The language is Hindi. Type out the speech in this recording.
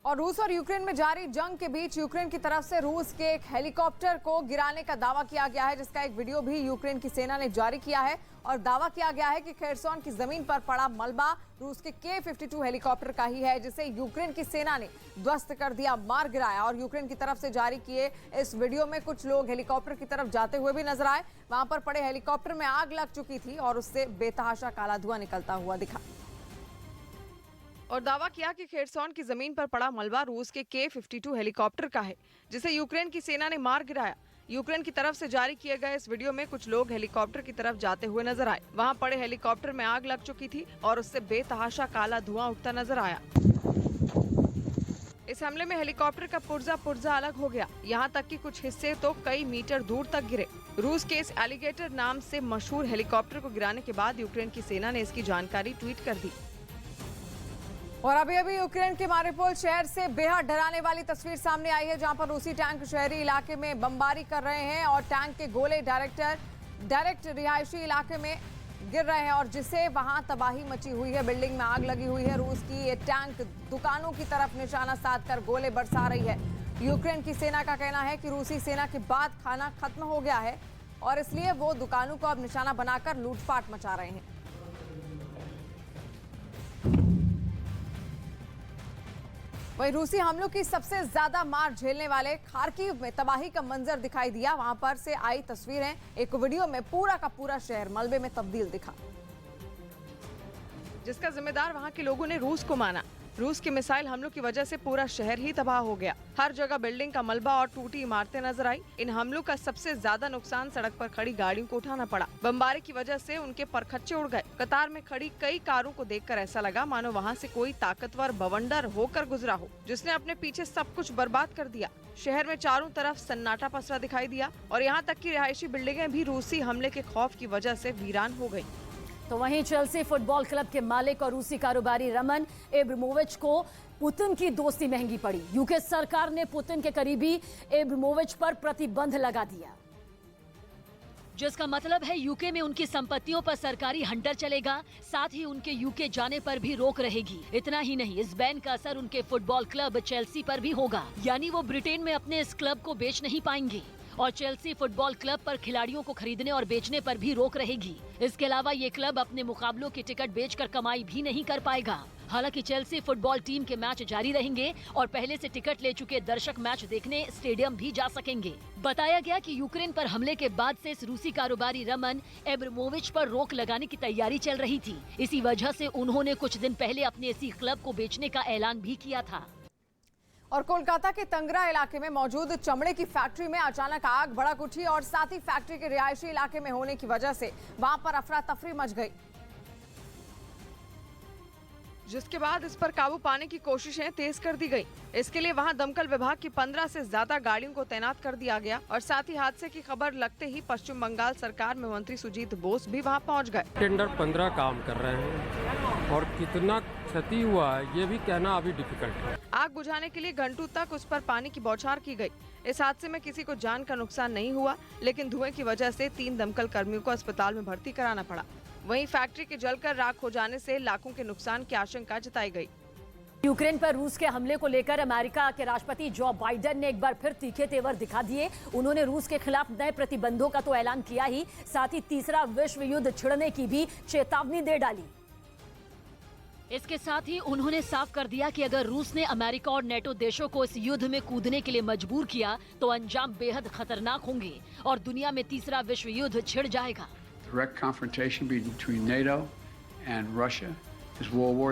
और रूस और यूक्रेन में जारी जंग के बीच यूक्रेन की तरफ से रूस के एक हेलीकॉप्टर को गिराने का दावा किया गया है, जिसका एक वीडियो भी यूक्रेन की सेना ने जारी किया है। और दावा किया गया है कि खेरसोन की जमीन पर पड़ा मलबा रूस के K-52 हेलीकॉप्टर का ही है, जिसे यूक्रेन की सेना ने ध्वस्त कर दिया, मार गिराया। और यूक्रेन की तरफ से जारी किए इस वीडियो में कुछ लोग हेलीकॉप्टर की तरफ जाते हुए भी नजर आए। वहां पर पड़े हेलीकॉप्टर में आग लग चुकी थी और उससे बेतहाशा काला धुआं निकलता हुआ दिखा। और दावा किया कि खेरसोन की जमीन पर पड़ा मलबा रूस के K-52 हेलीकॉप्टर का है, जिसे यूक्रेन की सेना ने मार गिराया। यूक्रेन की तरफ से जारी किए गए इस वीडियो में कुछ लोग हेलीकॉप्टर की तरफ जाते हुए नजर आए। वहां पड़े हेलीकॉप्टर में आग लग चुकी थी और उससे बेतहाशा काला धुआं उठता नजर आया। इस हमले में हेलीकॉप्टर का पुर्जा अलग हो गया, यहाँ तक कि कुछ हिस्से तो कई मीटर दूर तक गिरे। रूस के इस एलिगेटर नाम से मशहूर हेलीकॉप्टर को गिराने के बाद यूक्रेन की सेना ने इसकी जानकारी ट्वीट कर दी। और अभी यूक्रेन के मारिउपोल शहर से बेहद डराने वाली तस्वीर सामने आई है, जहां पर रूसी टैंक शहरी इलाके में बमबारी कर रहे हैं और टैंक के गोले डायरेक्ट रिहायशी इलाके में गिर रहे हैं और जिससे वहां तबाही मची हुई है, बिल्डिंग में आग लगी हुई है। रूस की ये टैंक दुकानों की तरफ निशाना साधकर गोले बरसा रही है। यूक्रेन की सेना का कहना है कि रूसी सेना के बाद खाना खत्म हो गया है और इसलिए वो दुकानों को अब निशाना बनाकर लूटपाट मचा रहे हैं। वहीं रूसी हमलों की सबसे ज्यादा मार झेलने वाले खार्किव में तबाही का मंजर दिखाई दिया। वहां पर से आई तस्वीरें, एक वीडियो में पूरा का पूरा शहर मलबे में तब्दील दिखा, जिसका जिम्मेदार वहां के लोगों ने रूस को माना। रूस के मिसाइल हमलों की वजह से पूरा शहर ही तबाह हो गया। हर जगह बिल्डिंग का मलबा और टूटी इमारतें नजर आई। इन हमलों का सबसे ज्यादा नुकसान सड़क पर खड़ी गाड़ियों को उठाना पड़ा। बमबारी की वजह से उनके परखच्चे उड़ गए। कतार में खड़ी कई कारों को देखकर ऐसा लगा मानो वहां से कोई ताकतवर बवंडर होकर गुजरा हो, जिसने अपने पीछे सब कुछ बर्बाद कर दिया। शहर में चारों तरफ सन्नाटा पसरा दिखाई दिया और यहाँ तक की रिहायशी बिल्डिंगें भी रूसी हमले के खौफ की वजह से वीरान हो गयी। तो वहीं चेल्सी फुटबॉल क्लब के मालिक और रूसी कारोबारी रोमन एब्रामोविच को पुतिन की दोस्ती महंगी पड़ी। यूके सरकार ने पुतिन के करीबी एब्रामोविच पर प्रतिबंध लगा दिया, जिसका मतलब है यूके में उनकी संपत्तियों पर सरकारी हंटर चलेगा, साथ ही उनके यूके जाने पर भी रोक रहेगी। इतना ही नहीं, इस बैन का असर उनके फुटबॉल क्लब चेल्सी पर भी होगा, यानी वो ब्रिटेन में अपने इस क्लब को बेच नहीं पाएंगे और चेल्सी फुटबॉल क्लब पर खिलाड़ियों को खरीदने और बेचने पर भी रोक रहेगी। इसके अलावा ये क्लब अपने मुकाबलों की टिकट बेचकर कमाई भी नहीं कर पाएगा। हालांकि चेल्सी फुटबॉल टीम के मैच जारी रहेंगे और पहले से टिकट ले चुके दर्शक मैच देखने स्टेडियम भी जा सकेंगे। बताया गया कि यूक्रेन पर हमले के बाद से इस रूसी कारोबारी रोमन एब्रामोविच पर रोक लगाने की तैयारी चल रही थी। इसी वजह से उन्होंने कुछ दिन पहले अपने इसी क्लब को बेचने का ऐलान भी किया था। और कोलकाता के तंगरा इलाके में मौजूद चमड़े की फैक्ट्री में अचानक आग भड़क उठी और साथ ही फैक्ट्री के रिहायशी इलाके में होने की वजह से वहां पर अफरा तफरी मच गई, जिसके बाद इस पर काबू पाने की कोशिशें तेज कर दी गई। इसके लिए वहां दमकल विभाग की 15 से ज्यादा गाड़ियों को तैनात कर दिया गया और साथ ही हादसे की खबर लगते ही पश्चिम बंगाल सरकार में मंत्री सुजीत बोस भी वहां पहुंच गए। टेंडर 15 काम कर रहे हैं और कितना क्षति हुआ है ये भी कहना अभी डिफिकल्ट है। आग बुझाने के लिए घंटों तक उस पर पानी की बौछार की गई। इस हादसे में किसी को जान का नुकसान नहीं हुआ, लेकिन धुएं की वजह से 3 दमकल कर्मियों को अस्पताल में भर्ती कराना पड़ा। वहीं फैक्ट्री के जलकर राख हो जाने से लाखों के नुकसान की आशंका जताई गई। यूक्रेन पर रूस के हमले को लेकर अमेरिका के राष्ट्रपति जो बाइडेन ने एक बार फिर तीखे तेवर दिखा दिए। उन्होंने रूस के खिलाफ नए प्रतिबंधों का तो ऐलान किया ही, साथ ही तीसरा विश्व युद्ध छिड़ने की भी चेतावनी दे डाली। इसके साथ ही उन्होंने साफ कर दिया कि अगर रूस ने अमेरिका और नेटो देशों को इस युद्ध में कूदने के लिए मजबूर किया तो अंजाम बेहद खतरनाक होंगे और दुनिया में तीसरा विश्व युद्ध छिड़ जाएगा। Direct confrontation between NATO and Russia is World War